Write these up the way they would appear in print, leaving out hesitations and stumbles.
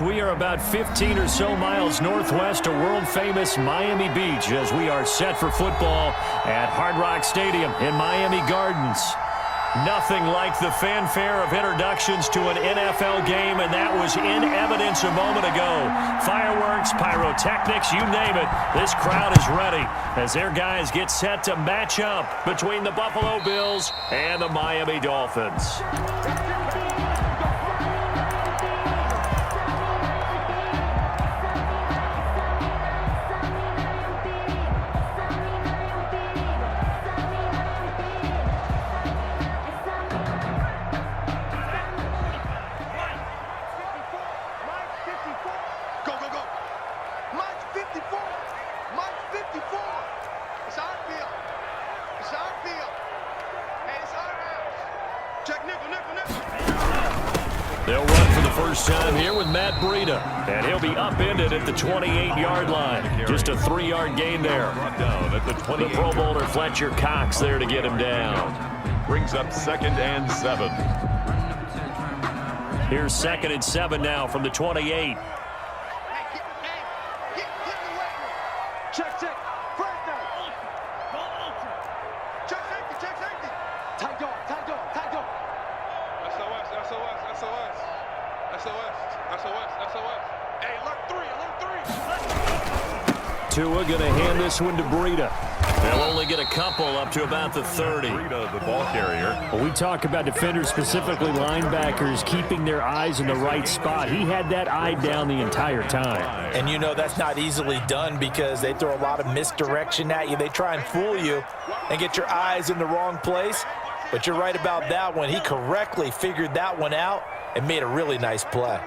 We are about 15 or so miles northwest of world-famous Miami Beach as we are set for football at Hard Rock Stadium in Miami Gardens. Nothing like the fanfare of introductions to an NFL game, and that was in evidence a moment ago. Fireworks, pyrotechnics, you name it. This crowd is ready as their guys get set to match up between the Buffalo Bills and the Miami Dolphins. They'll run for the first time here with Matt Breida, and he'll be upended at the 28-yard line. Just a 3-yard gain there. The Pro Bowler Fletcher Cox there to get him down. Brings up 2nd and 7. Here's 2nd and 7 now from the 28. Tua going to hand this one to Breida. They'll only get a couple up to about the 30. Breida, the ball carrier. Well, we talk about defenders, specifically linebackers, keeping their eyes in the right spot. He had that eye down the entire time. And you know that's not easily done because they throw a lot of misdirection at you. They try and fool you and get your eyes in the wrong place. But you're right about that one. He correctly figured that one out and made a really nice play.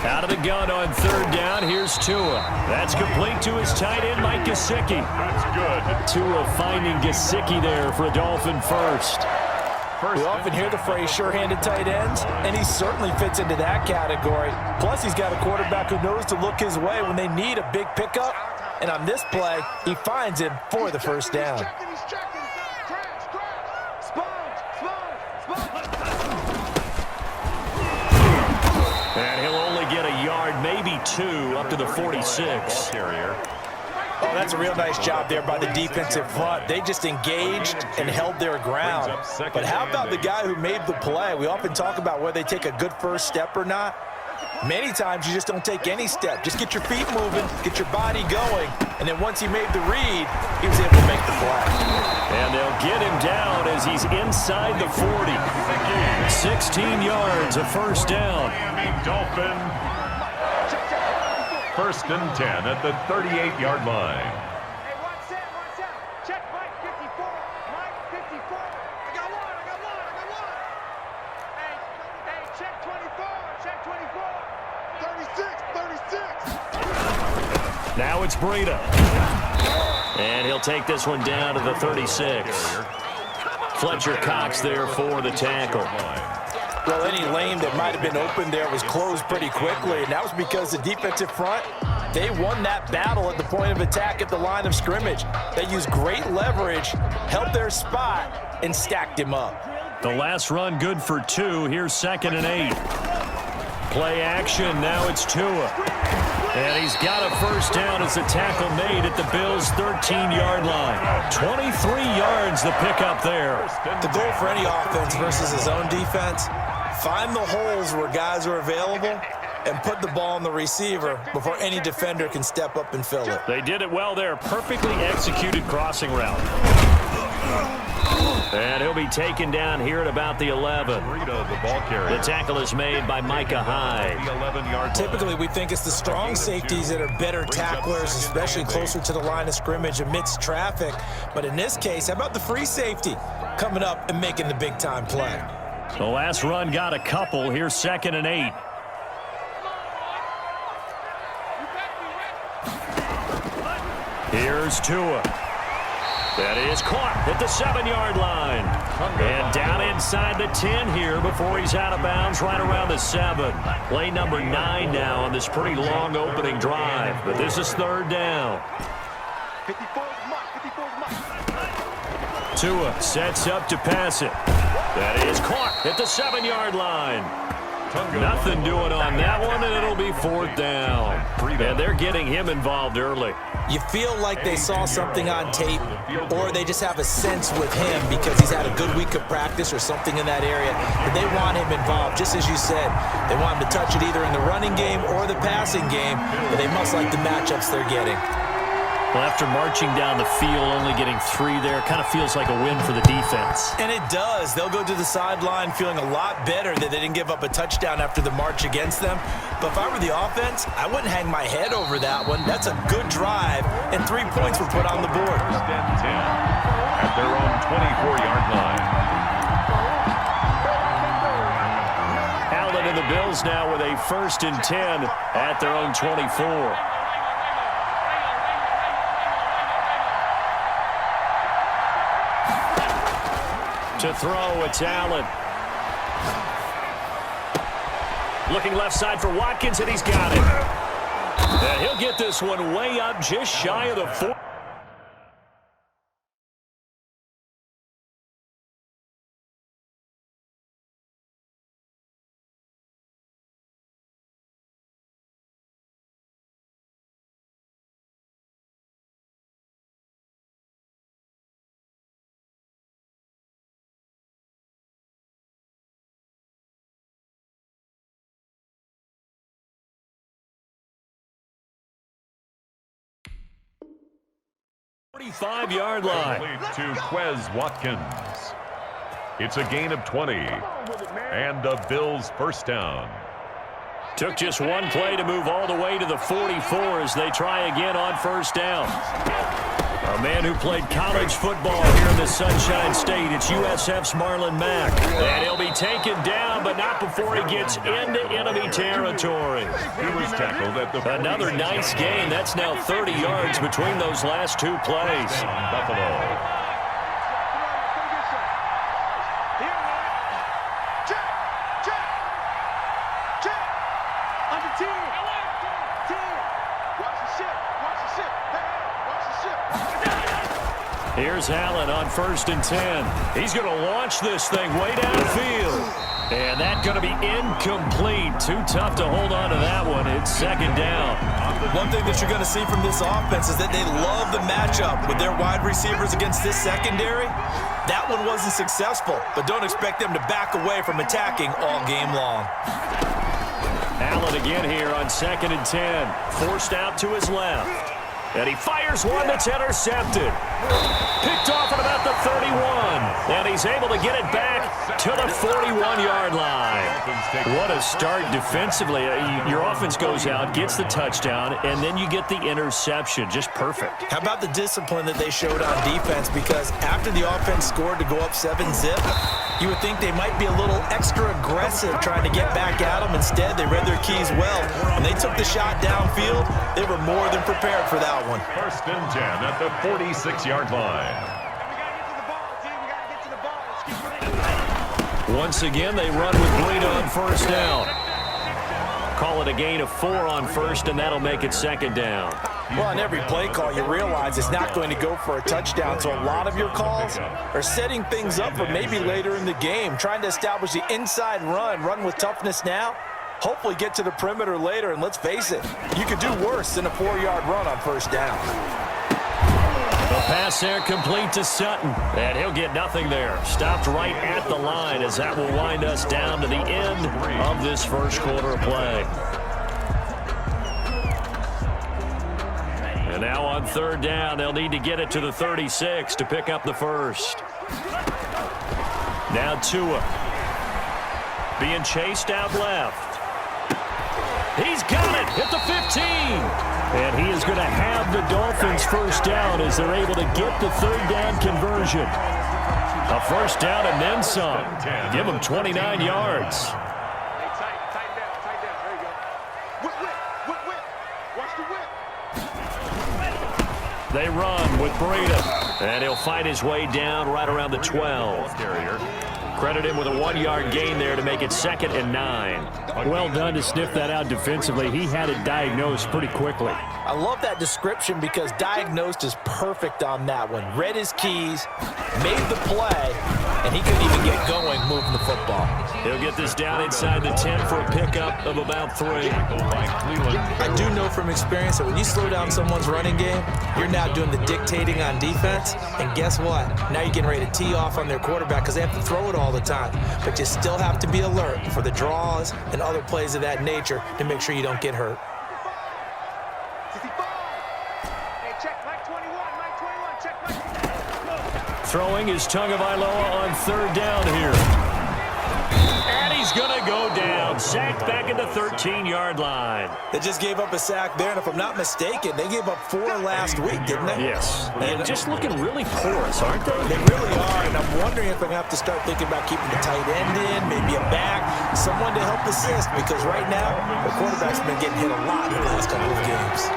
Out of the gun on 3rd down, here's Tua. That's complete to his tight end, Mike Gesicki. That's good. Tua finding Gesicki there for a Dolphin first. We often hear the phrase sure-handed tight ends, and he certainly fits into that category. Plus, he's got a quarterback who knows to look his way when they need a big pickup. And on this play, he finds him for the first down. And he'll only get a yard, maybe 2, up to the 46. Oh, that's a real nice job there by the defensive front. They just engaged and held their ground. But how about the guy who made the play? We often talk about whether they take a good first step or not. Many times you just don't take any step. Just get your feet moving, get your body going, and then once he made the read, he was able to make the play. And they'll get him down as he's inside the 40. 16 yards, a first down. Miami Dolphin. 1st and 10 at the 38-yard line. Now it's Breida. And he'll take this one down to the 36. Fletcher Cox there for the tackle. Well, any lane that might have been open there was closed pretty quickly, and that was because the defensive front, they won that battle at the point of attack at the line of scrimmage. They used great leverage, held their spot, and stacked him up. The last run good for 2. Here's 2nd and 8. Play action. Now it's Tua. And he's got a first down as the tackle made at the Bills' 13-yard line. 23 yards the pickup there. The goal for any offense versus his own defense, find the holes where guys are available and put the ball on the receiver before any defender can step up and fill it. They did it well there. Perfectly executed crossing route. And he'll be taken down here at about the 11. The tackle is made by Micah Hyde. Typically, we think it's the strong safeties that are better tacklers, especially closer to the line of scrimmage amidst traffic. But in this case, how about the free safety coming up and making the big-time play? The last run got a couple. Here's 2nd and 8. Here's Tua. That is caught at the 7-yard line. And down inside the 10 here before he's out of bounds right around the 7. Play number 9 now on this pretty long opening drive. But this is 3rd down. Tua sets up to pass it. That is caught at the 7-yard line. Nothing doing on that one, and it'll be 4th down. And they're getting him involved early. You feel like they saw something on tape, or they just have a sense with him because he's had a good week of practice or something in that area. But they want him involved, just as you said. They want him to touch it either in the running game or the passing game, but they must like the matchups they're getting. Well, after marching down the field, only getting 3 there, kind of feels like a win for the defense. And it does. They'll go to the sideline feeling a lot better that they didn't give up a touchdown after the march against them. But if I were the offense, I wouldn't hang my head over that one. That's a good drive, and 3 points were put on the board. 1st and 10 at their own 24-yard line. Allen and the Bills now with a 1st and 10 at their own 24. To throw, it's Allen. Looking left side for Watkins, and he's got it. And he'll get this one way up just shy of the 4. Yard line. To Quez Watkins. It's a gain of 20. And a Bills 1st down. Took just one play to move all the way to the 44 as they try again on 1st down. A man who played college football here in the Sunshine State. It's USF's Marlon Mack. And he'll be taken down, but not before he gets into enemy territory. He was tackled at the Another nice gain. That's now 30 yards between those last 2 plays. Buffalo. Here's Allen on 1st and 10. He's going to launch this thing way downfield. And that's going to be incomplete. Too tough to hold on to that one. It's 2nd down. One thing that you're going to see from this offense is that they love the matchup with their wide receivers against this secondary. That one wasn't successful, but don't expect them to back away from attacking all game long. Allen again here on 2nd and 10. Forced out to his left. And he fires one that's intercepted. Picked off at about the 31. And he's able to get it back to the 41-yard line. What a start defensively. Your offense goes out, gets the touchdown, and then you get the interception. Just perfect. How about the discipline that they showed on defense? Because after the offense scored to go up 7-zip, you would think they might be a little extra aggressive trying to get back at them. Instead, they read their keys well. When they took the shot downfield, they were more than prepared for that one. 1st and 10 at the 46-yard line. Once again, they run with Breida on 1st down. Call it a gain of 4 on 1st, and that'll make it 2nd down. Well, on every play call, you realize it's not going to go for a touchdown, so a lot of your calls are setting things up for maybe later in the game, trying to establish the inside run with toughness now, hopefully get to the perimeter later, and let's face it, you could do worse than a 4-yard run on 1st down. The pass there complete to Sutton, and he'll get nothing there. Stopped right at the line as that will wind us down to the end of this 1st quarter of play. And now on 3rd down, they'll need to get it to the 36 to pick up the 1st. Now Tua being chased out left. He's got it at the 15. And he is going to have the Dolphins 1st down as they're able to get the 3rd down conversion. A 1st down and then some. Give them 29 yards. They run with Breida. And he'll fight his way down right around the 12. Credit him with a 1-yard gain there to make it 2nd and 9. Well done to sniff that out defensively. He had it diagnosed pretty quickly. I love that description because diagnosed is perfect on that one. Read his keys, made the play, and he couldn't even get going moving the football. He'll get this down inside the 10 for a pickup of about 3. I do know from experience that when you slow down someone's running game, you're now doing the dictating on defense. And guess what? Now you're getting ready to tee off on their quarterback because they have to throw it all the time. But you still have to be alert for the draws and other plays of that nature to make sure you don't get hurt. Throwing is Tagovailoa on 3rd down here. And he's going to go down. Sacked back at the 13-yard line. They just gave up a sack there, and if I'm not mistaken, they gave up 4 last week, didn't they? Yes. And just looking really porous, aren't they? They really are, and I'm wondering if I'm going to have to start thinking about keeping the tight end in, maybe a back, someone to help assist, because right now, the quarterback's been getting hit a lot in the last couple of games.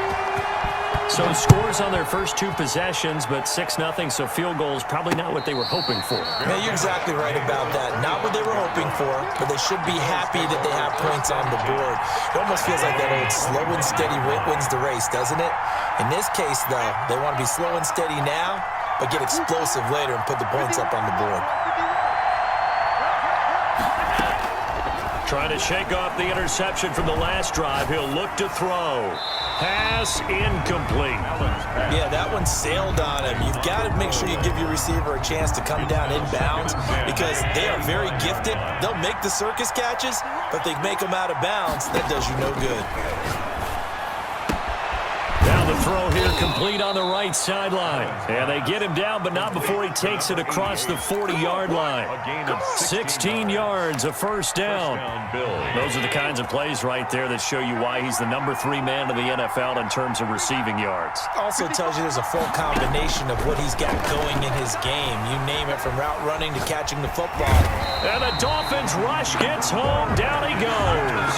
So scores on their first 2 possessions, but 6-0, so field goals probably not what they were hoping for. Yeah, you're exactly right about that. Not what they were hoping for, but they should be happy that they have points on the board. It almost feels like that old slow and steady wins the race, doesn't it? In this case, though, they want to be slow and steady now, but get explosive later and put the points up on the board. Trying to shake off the interception from the last drive. He'll look to throw. Pass incomplete. Yeah, that one sailed on him. You've got to make sure you give your receiver a chance to come down inbounds because they are very gifted. They'll make the circus catches, but they make them out of bounds. That does you no good. Now the throw here complete on the right sideline. And they get him down, but not before he takes it across the 40-yard line. 16 yards, a 1st down. Those are the kinds of plays right there that show you why he's the number 3 man in the NFL in terms of receiving yards. Also tells you there's a full combination of what he's got going in his game. You name it, from route running to catching the football. And the Dolphins rush gets home. Down he goes.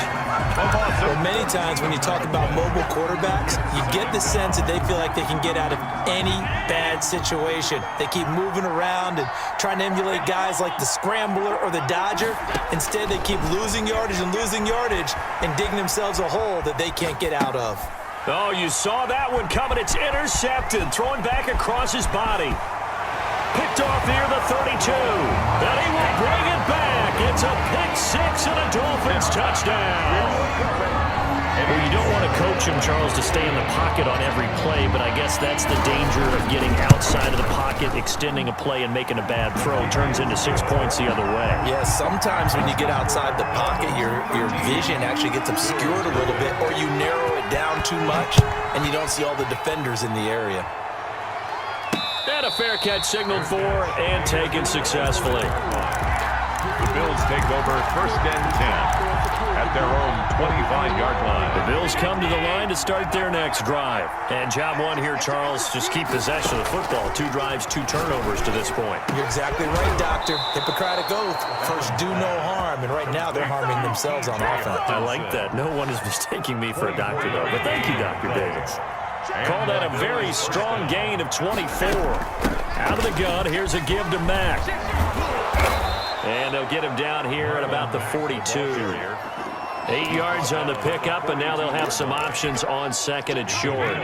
Well, many times when you talk about mobile quarterbacks, you get the sense that they feel like they can get out of any bad situation. They keep moving around and trying to emulate guys like the Scrambler or the Dodger. Instead, they keep losing yardage and digging themselves a hole that they can't get out of. Oh, you saw that one coming. It's intercepted. Throwing back across his body. Picked off near the 32. And he will bring it back. It's a pick-6 and a Dolphins touchdown. Well, you don't want to coach him, Charles, to stay in the pocket on every play, but I guess that's the danger of getting outside of the pocket, extending a play, and making a bad throw. Turns into 6 points the other way. Yeah, sometimes when you get outside the pocket, your vision actually gets obscured a little bit, or you narrow it down too much, and you don't see all the defenders in the area. And a fair catch signaled for and taken successfully. The Bills take over 1st and 10 at their own 25-yard line. The Bills come to the line to start their next drive. And job 1 here, Charles, just keep possession of the football. 2 drives, 2 turnovers to this point. You're exactly right, Doctor. Hippocratic oath. First, do no harm. And right now, they're harming themselves on offense. I like that. No one is mistaking me for a doctor, though. But thank you, Dr. Davis. Call that a very strong gain of 24. Out of the gun, here's a give to Mack. And they'll get him down here at about the 42. 8 yards on the pickup, and now they'll have some options on 2nd and short.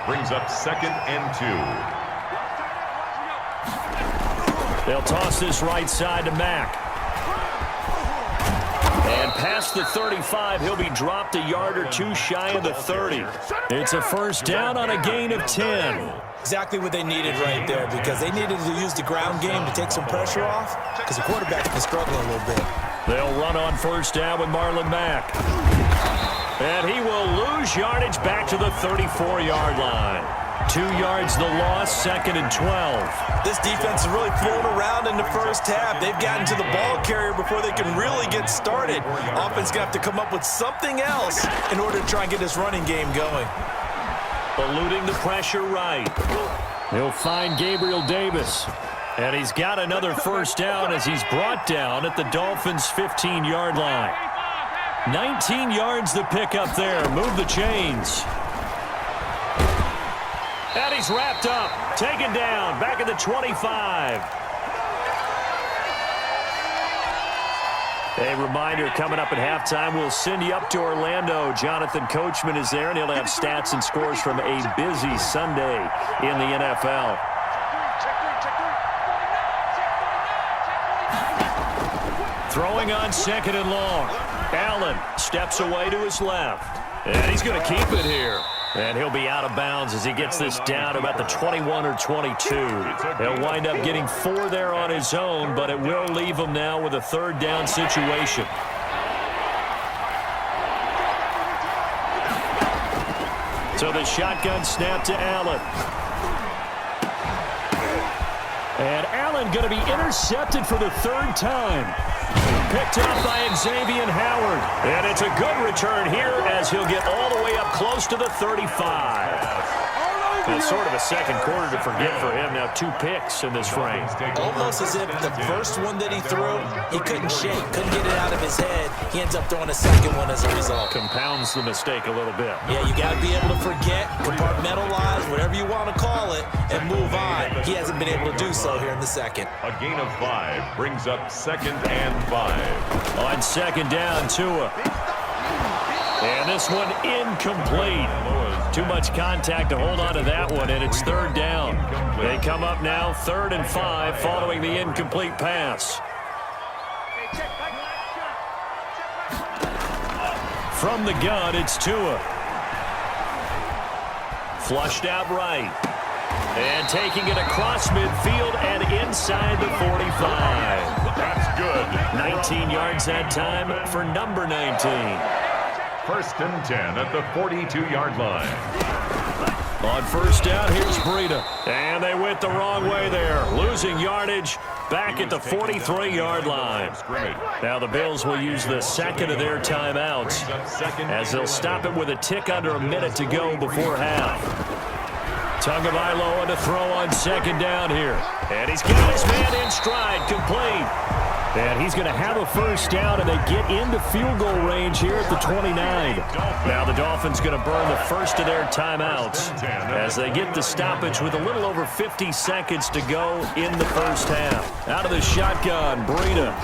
Brings up 2nd and 2. They'll toss this right side to Mack. And past the 35, he'll be dropped a yard or 2 shy of the 30. It's a 1st down on a gain of 10. Exactly what they needed right there, because they needed to use the ground game to take some pressure off, because the quarterback's been struggling a little bit. They'll run on 1st down with Marlon Mack. And he will lose yardage back to the 34-yard line. 2 yards the loss, 2nd and 12. This defense is really thrown around in the first half. They've gotten to the ball carrier before they can really get started. Offense going to have to come up with something else in order to try and get this running game going. Eluding the pressure right. He'll find Gabriel Davis. And he's got another 1st down as he's brought down at the Dolphins' 15-yard line. 19 yards the pickup there. Move the chains. And he's wrapped up. Taken down. Back at the 25. A reminder, coming up at halftime, we'll send you up to Orlando. Jonathan Coachman is there, and he'll have stats and scores from a busy Sunday in the NFL. Throwing on second and long. Allen steps away to his left. And he's going to keep it here. And he'll be out of bounds as he gets this down to about the 21 or 22. He'll wind up getting 4 there on his own, but it will leave him now with a third down situation. So the shotgun snap to Allen. And Allen going to be intercepted for the 3rd time. Picked up by Xavier Howard. And it's a good return here as he'll get all the way up close to the 35. It's sort of a second quarter to forget for him. Now 2 picks in this frame. Almost as if the first one that he threw, he couldn't shake, couldn't get it out of his head. He ends up throwing a second one as a result. Compounds the mistake a little bit. Yeah, you got to be able to forget, compartmentalize, whatever you want to call it, and move on. He hasn't been able to do so here in the second. A gain of 5 brings up 2nd and 5. On second down, Tua. And this one incomplete. Too much contact to hold on to that one, and it's 3rd down. They come up now 3rd and 5 following the incomplete pass. From the gun, it's Tua. Flushed out right. And taking it across midfield and inside the 45. That's good. 19 yards that time for number 19. 1st and 10 at the 42-yard line. On 1st down, here's Breida. And they went the wrong way there. Losing yardage back at the 43-yard line. Now the Bills will use the 2nd of their timeouts as they'll stop it with a tick under a minute to go before half. Tagovailoa to throw on 2nd down here. And he's got his man in stride, complete. And he's going to have a 1st down, and they get into field goal range here at the 29. Now the Dolphins going to burn the first of their timeouts as they get the stoppage with a little over 50 seconds to go in the 1st half. Out of the shotgun, Breida.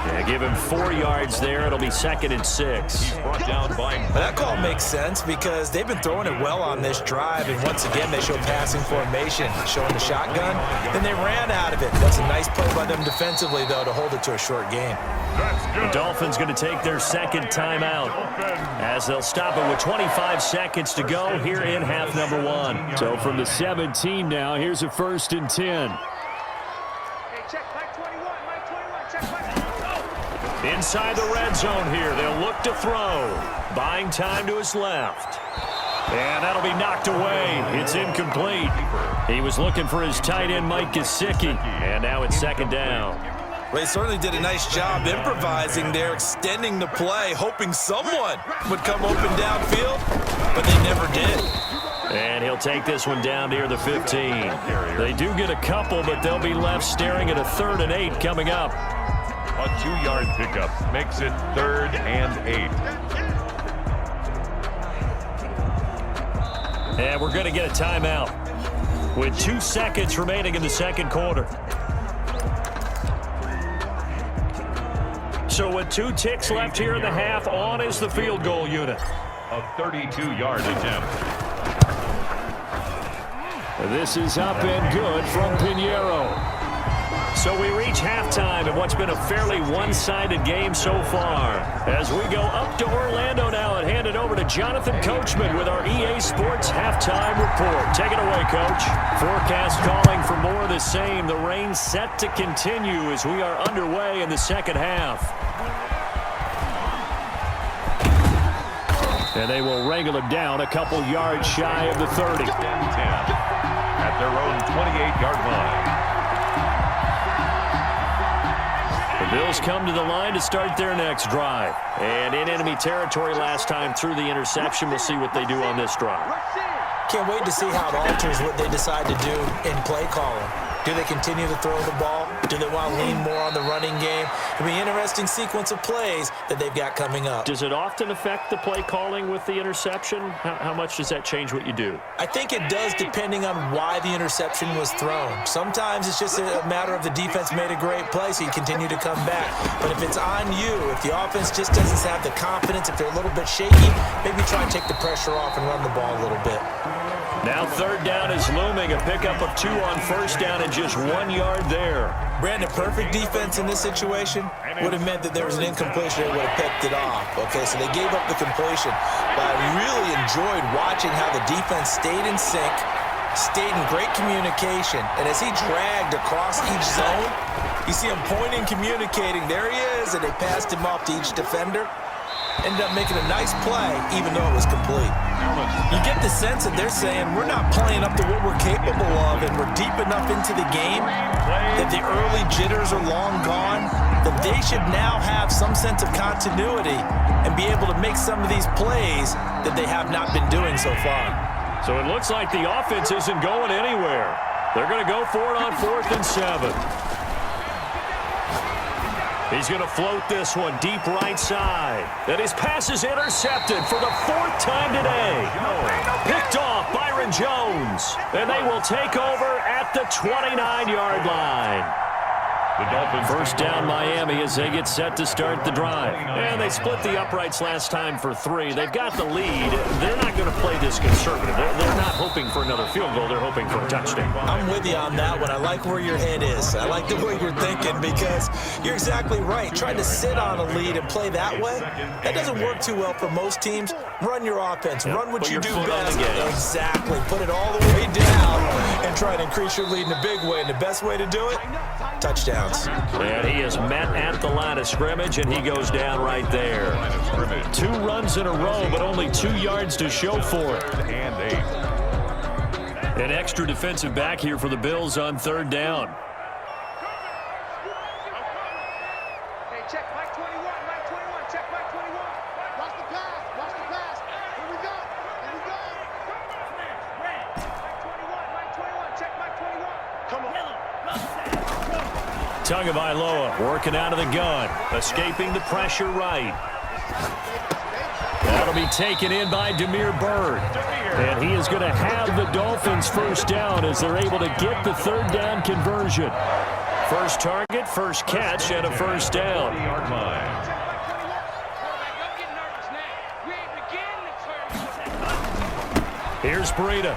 Yeah, give him 4 yards there. It'll be 2nd and 6. Brought down by that call makes sense because they've been throwing it well on this drive, and once again they show passing formation, showing the shotgun. Then they ran out of it. That's a nice play by them defensively, though, to hold it to a short game. The Dolphins going to take their 2nd timeout as they'll stop it with 25 seconds to go here in half number 1. So from the 17 now, here's a 1st and 10. Inside the red zone here. They'll look to throw. Buying time to his left. And that'll be knocked away. It's incomplete. He was looking for his tight end, Mike Gesicki. And now it's 2nd down. Well, they certainly did a nice job improvising there, extending the play, hoping someone would come open downfield, but they never did. And he'll take this one down near the 15. They do get a couple, but they'll be left staring at a 3rd and 8 coming up. A 2-yard pickup makes it 3rd and 8. And we're going to get a timeout with 2 seconds remaining in the 2nd quarter. So with 2 ticks left here in the half, on is the field goal unit. A 32-yard attempt. This is up and good from Pinheiro. So we reach halftime in what's been a fairly one-sided game so far. As we go up to Orlando now and hand it over to Jonathan Coachman with our EA Sports Halftime Report. Take it away, Coach. Forecast calling for more of the same. The rain set to continue as we are underway in the 2nd half. And they will wrangle it down a couple yards shy of the 30. 10 at their own 28-yard line. The Bills come to the line to start their next drive. And in enemy territory last time through the interception. We'll see what they do on this drive. Can't wait to see how it alters what they decide to do in play calling. Do they continue to throw the ball? Do they want to lean more on the running game? It'll be an interesting sequence of plays that they've got coming up. Does it often affect the play calling with the interception? How much does that change what you do? I think it does, depending on why the interception was thrown. Sometimes it's just a matter of the defense made a great play, so you continue to come back. But if it's on you, if the offense just doesn't have the confidence, if they're a little bit shaky, maybe try and take the pressure off and run the ball a little bit. Now third down is looming. A pickup of 2 on first down and just 1 yard there. Brandon, perfect defense in this situation would have meant that there was an incompletion. They would have picked it off. Okay, so they gave up the completion. But I really enjoyed watching how the defense stayed in sync, stayed in great communication. And as he dragged across each zone, you see him pointing, communicating. There he is, and they passed him off to each defender. Ended up making a nice play, even though it was complete. You get the sense that they're saying we're not playing up to what we're capable of, and we're deep enough into the game that the early jitters are long gone, that they should now have some sense of continuity and be able to make some of these plays that they have not been doing so far. So it looks like the offense isn't going anywhere. They're going to go for it on 4th and 7. He's going to float this one deep right side. And his pass is intercepted for the 4th time today. Picked off Byron Jones. And they will take over at the 29-yard line. The Dolphins First down Miami as they get set to start the drive. And they split the uprights last time for 3. They've got the lead. They're not going to play this conservative. They're not hoping for another field goal. They're hoping for a touchdown. I'm with you on that one. I like where your head is. I like the way you're thinking because you're exactly right. Trying to sit on a lead and play that way, that doesn't work too well for most teams. Run your offense. Run what you do best. Exactly. Put it all the way down and try to increase your lead in a big way. And the best way to do it, touchdowns. And he is met at the line of scrimmage, and he goes down right there. 2 runs in a row, but only 2 yards to show for it. and 8. An extra defensive back here for the Bills on 3rd down. Check Mike 21, Mike 21, check Mike 21. Watch the pass, Here we go, Mike 21, check Mike 21. Come on. Tagovailoa working out of the gun, escaping the pressure right. That'll be taken in by Damiere Byrd. And he is going to have the Dolphins first down as they're able to get the 3rd down conversion. First target, first catch, and a first down. Yard line. Here's Breida.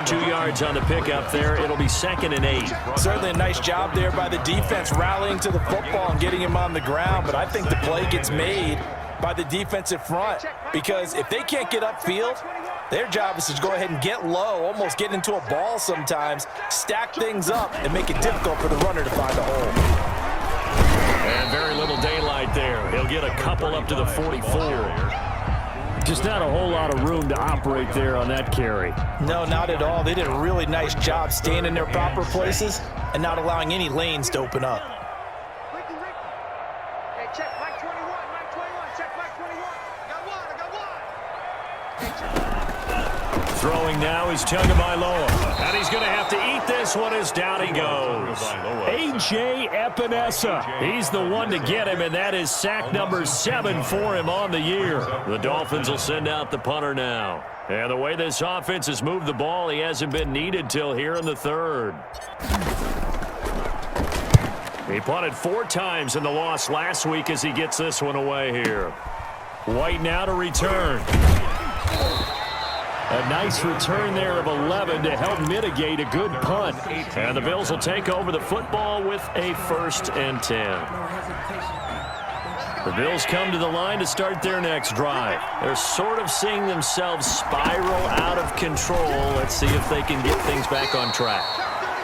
2 yards on the pickup there. It'll be 2nd and 8. Certainly a nice job there by the defense rallying to the football and getting him on the ground, but I think the play gets made by the defensive front because if they can't get upfield, their job is to go ahead and get low, almost get into a ball sometimes, stack things up, and make it difficult for the runner to find a hole. And very little daylight there. He'll get a couple up to the 44. Just not a whole lot of room to operate there on that carry. No, not at all. They did a really nice job staying in their proper places and not allowing any lanes to open up. Ricky. Hey, check Mike 21, check Mike 21. I got one. Throwing now is Tagovailoa. And he's going to have to eat this one as down he goes. A.J. Epinesa. He's the one to get him, and that is sack number 7 for him on the year. The Dolphins will send out the punter now. And the way this offense has moved the ball, he hasn't been needed till here in the 3rd. He punted 4 times in the loss last week as he gets this one away here. White now to return. A nice return there of 11 to help mitigate a good punt. And the Bills will take over the football with a 1st and 10. The Bills come to the line to start their next drive. They're sort of seeing themselves spiral out of control. Let's see if they can get things back on track.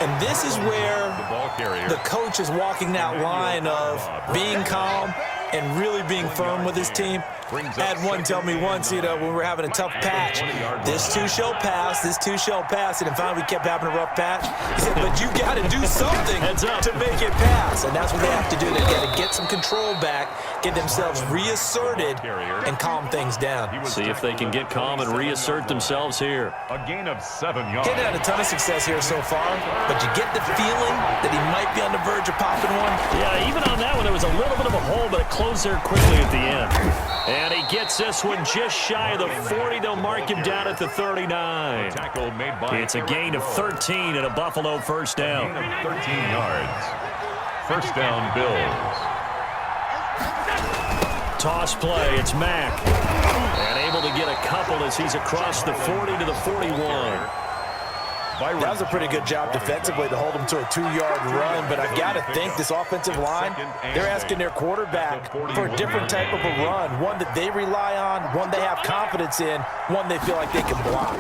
And this is where the coach is walking that line of being calm, and really being firm with his team. I had one tell me once, when we were having a tough patch, this too shall pass, this too shall pass, and finally we kept having a rough patch. He said, but you got to do something to make it pass, and that's what they have to do. They got to get some control back, get themselves reasserted, and calm things down. See if they can get calm and reassert themselves here. A gain of 7 yards. Getting had a ton of success here so far, but you get the feeling that he might be on the verge of popping one. Yeah, even on that one, there was a little bit of a hole, but it closed there quickly at the end. And he gets this one just shy of the 40. They'll mark him down at the 39. Tackle made by It's a gain of 13 and a Buffalo first down. Gain of 13 yards. First down, Bills. Toss play, it's Mack. And able to get a couple as he's across the 40 to the 41. That was a pretty good job defensively to hold him to a 2-yard run, but I've got to think this offensive line, they're asking their quarterback for a different type of a run, one that they rely on, one they have confidence in, one they feel like they can block.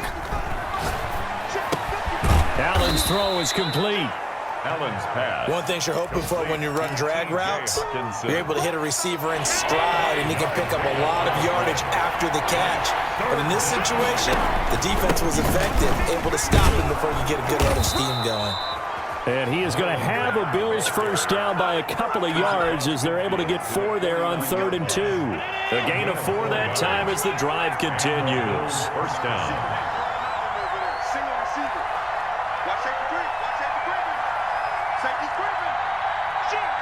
Allen's throw is complete. Allen's pass. One thing you're hoping for when you run drag routes, you're able to hit a receiver in stride, and he can pick up a lot of yardage after the catch. But in this situation, the defense was effective, able to stop him before you get a good head of steam going. And he is going to have a Bills first down by a couple of yards as they're able to get 4 there on 3rd and 2. A gain of 4 that time as the drive continues. First down. Single receiver. Watch safety Griffin. Watch safety Griffin. Safety Griffin. Shoot.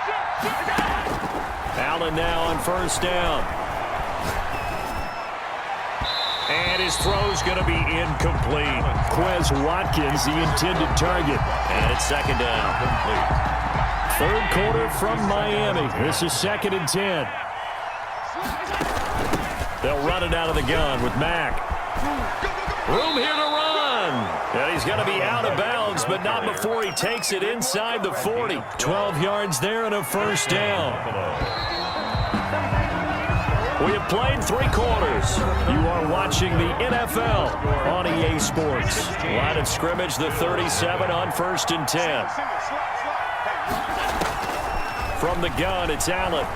Allen now on first down. And his throw's going to be incomplete. Quez Watkins, the intended target. And it's second down. Complete. 3rd quarter from Miami. This is 2nd and 10. They'll run it out of the gun with Mack. Room here to run. And he's going to be out of bounds, but not before he takes it inside the 40. 12 yards there and a first down. We have played 3 quarters. You are watching the NFL on EA Sports. Line of scrimmage, the 37 on 1st and 10. From the gun, it's Allen.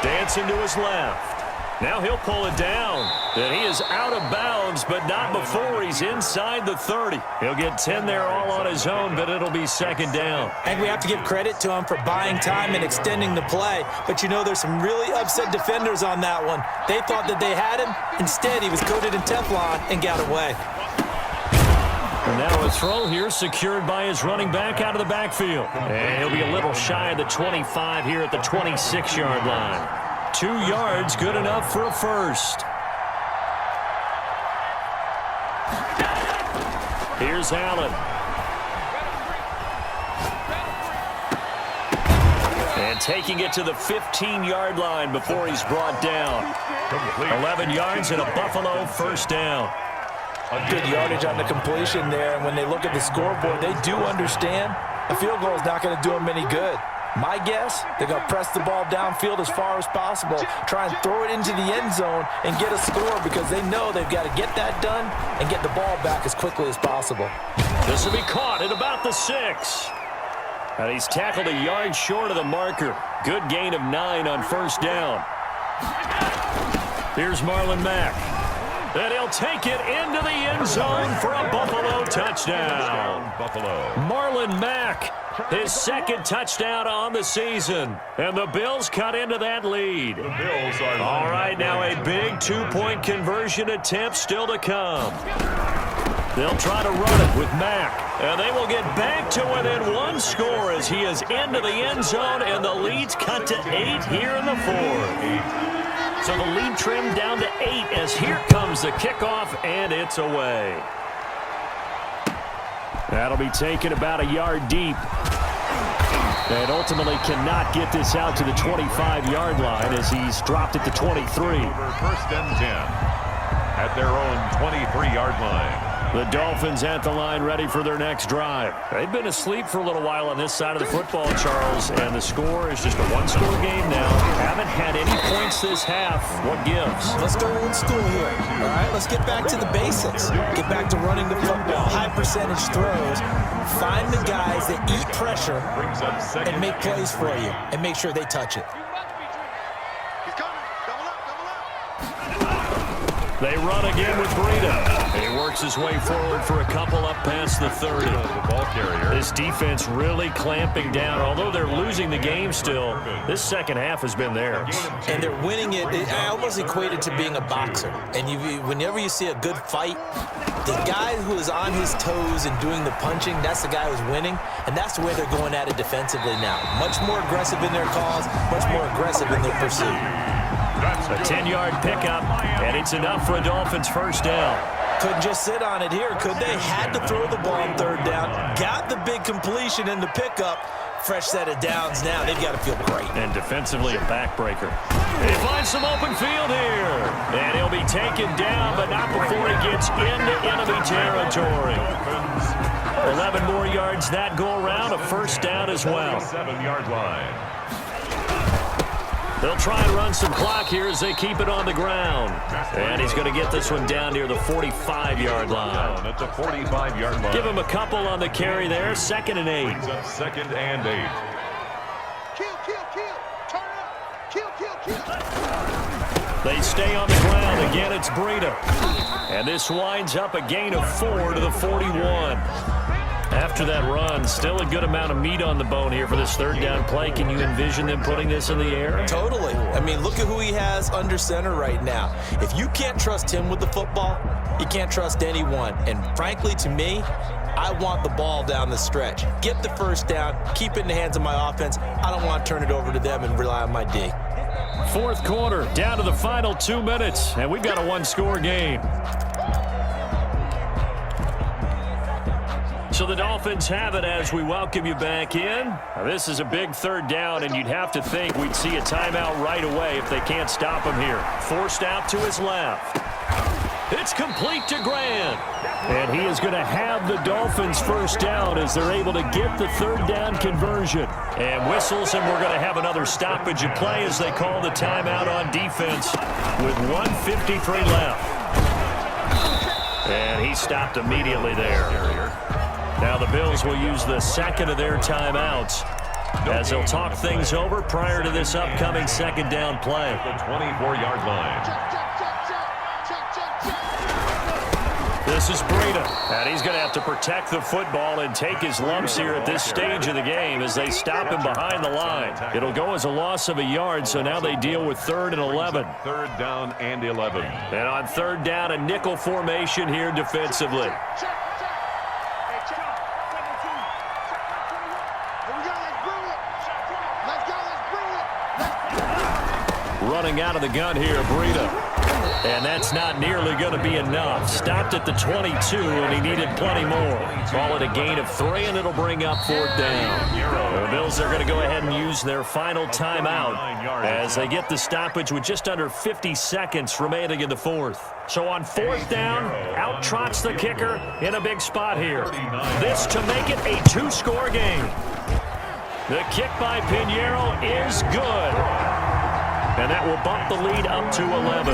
Dancing to his left. Now he'll pull it down. And he is out of bounds, but not before he's inside the 30. He'll get 10 there all on his own, but it'll be second down. I think we have to give credit to him for buying time and extending the play. But there's some really upset defenders on that one. They thought that they had him. Instead, he was coated in Teflon and got away. And now a throw here secured by his running back out of the backfield. And he'll be a little shy of the 25 here at the 26-yard line. 2 yards, good enough for a first. Here's Allen. And taking it to the 15-yard line before he's brought down. 11 yards and a Buffalo first down. Good yardage on the completion there, and when they look at the scoreboard, they do understand a field goal is not going to do them any good. My guess, they're going to press the ball downfield as far as possible, try and throw it into the end zone and get a score because they know they've got to get that done and get the ball back as quickly as possible. This will be caught at about the 6. And he's tackled a yard short of the marker. Good gain of 9 on first down. Here's Marlon Mack. And he'll take it into the end zone for a Buffalo touchdown. Marlon Mack, his 2nd touchdown on the season. And the Bills cut into that lead. All right, now a big 2-point conversion attempt still to come. They'll try to run it with Mack. And they will get back to within 1 score as he is into the end zone, and the lead's cut to 8 here in the 4th. So the lead trimmed down to 8 as here comes the kickoff, and it's away. That'll be taken about a yard deep. And ultimately cannot get this out to the 25-yard line as he's dropped it to 23. First and 10 at their own 23-yard line. The Dolphins at the line ready for their next drive. They've been asleep for a little while on this side of the football, Charles, and the score is just a 1-score game now. Haven't had any points this half. What gives? Let's go old school here. All right, let's get back to the basics. Get back to running the football, high percentage throws. Find the guys that eat pressure and make plays for you and make sure they touch it. They run again with Breida. He works his way forward for a couple up past the 30. The ball carrier. This defense really clamping down. Although they're losing the game still, this second half has been theirs. And they're winning it. I almost equate it to being a boxer. And whenever you see a good fight, the guy who is on his toes and doing the punching, that's the guy who's winning. And that's the way they're going at it defensively now. Much more aggressive in their calls, much more aggressive in their pursuit. A 10-yard pickup, and it's enough for a Dolphins first down. Couldn't just sit on it here, could they? Had to throw the ball on third down. Got the big completion in the pickup. Fresh set of downs now. They've got to feel great. And defensively, a backbreaker. He finds some open field here. And he'll be taken down, but not before he gets into enemy territory. 11 more yards that go around, a first down as well. 7-yard line. They'll try and run some clock here as they keep it on the ground. And he's going to get this one down near the 45-yard line. At the 45-yard line. Give him a couple on the carry there. 2nd and 8. Brings up 2nd and 8. Kill, kill, kill. Turn up. Kill, kill, kill. They stay on the ground. Again, it's Breida. And this winds up a gain of 4 to the 41. After that run, still a good amount of meat on the bone here for this third down play. Can you envision them putting this in the air? Totally. I mean, look at who he has under center right now. If you can't trust him with the football, you can't trust anyone. And frankly, to me, I want the ball down the stretch. Get the first down, keep it in the hands of my offense. I don't want to turn it over to them and rely on my D. Fourth quarter, down to the final 2 minutes, and we've got a one-score game. So the Dolphins have it as we welcome you back in. Now, this is a big third down, and you'd have to think we'd see a timeout right away if they can't stop him here. Forced out to his left. It's complete to Grant. And he is going to have the Dolphins first down as they're able to get the third down conversion. And whistles, and we're going to have another stoppage of play as they call the timeout on defense with 1:53 left. And he stopped immediately there. Now the Bills will use the second of their timeouts as they'll talk things over prior to this upcoming second down play. The 24-yard line. This is Breida, and he's going to have to protect the football and take his lumps here at this stage of the game as they stop him behind the line. It'll go as a loss of a yard, so now they deal with 3rd and 11. 3rd down and 11. And on 3rd down, a nickel formation here defensively. Running out of the gun here, Breida. And that's not nearly going to be enough. Stopped at the 22, and he needed plenty more. Call it a gain of 3, and it'll bring up 4th down. The Bills are going to go ahead and use their final timeout as they get the stoppage with just under 50 seconds remaining in the 4th. So on 4th down, out trots the kicker in a big spot here. This to make it a 2-score game. The kick by Pinheiro is good. And that will bump the lead up to 11.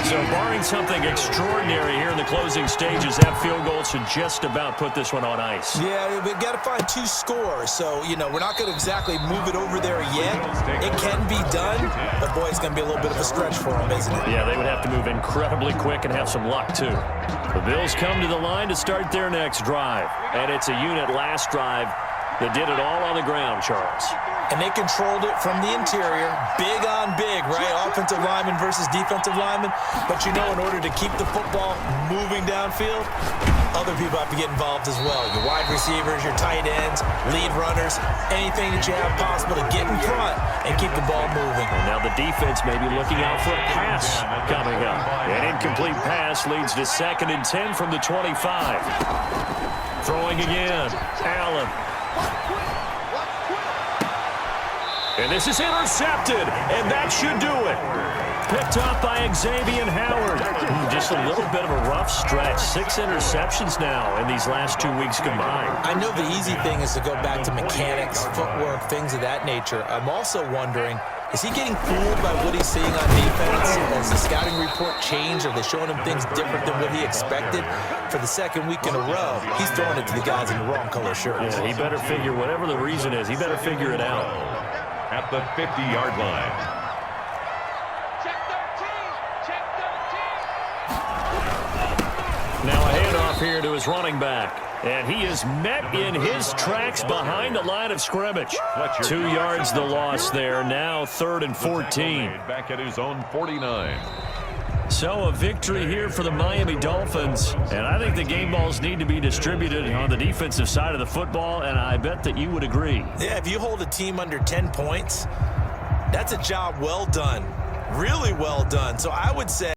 So barring something extraordinary here in the closing stages, that field goal should just about put this one on ice. Yeah, we've got to find 2 scores. So, we're not going to exactly move it over there yet. It can be done, but boy, it's going to be a little bit of a stretch for them, isn't it? Yeah, they would have to move incredibly quick and have some luck, too. The Bills come to the line to start their next drive. And it's a unit last drive that did it all on the ground, Charles. And they controlled it from the interior, big on big, right? Offensive lineman versus defensive lineman. But in order to keep the football moving downfield, other people have to get involved as well. Your wide receivers, your tight ends, lead runners, anything that you have possible to get in front and keep the ball moving. And now the defense may be looking out for a pass coming up. An incomplete pass leads to 2nd and 10 from the 25. Throwing again, Allen. And this is intercepted, and that should do it. Picked up by Xavier Howard. Just a little bit of a rough stretch. 6 interceptions now in these last 2 weeks combined. I know the easy thing is to go back to mechanics, footwork, things of that nature. I'm also wondering, is he getting fooled by what he's seeing on defense? Has the scouting report changed? Are they showing him things different than what he expected? For the 2nd week in a row, he's throwing it to the guys in the wrong color shirts. Yeah, he better figure, whatever the reason is, he better figure it out. At the 50-yard line. Check 13. Check 13. here to his running back. And he is met in his tracks behind the line of scrimmage. 2 yards the loss there. Now 3rd and 14. Back at his own 49. So a victory here for the Miami Dolphins. And I think the game balls need to be distributed on the defensive side of the football, and I bet that you would agree. Yeah, if you hold a team under 10 points, that's a job well done. Really well done. So I would say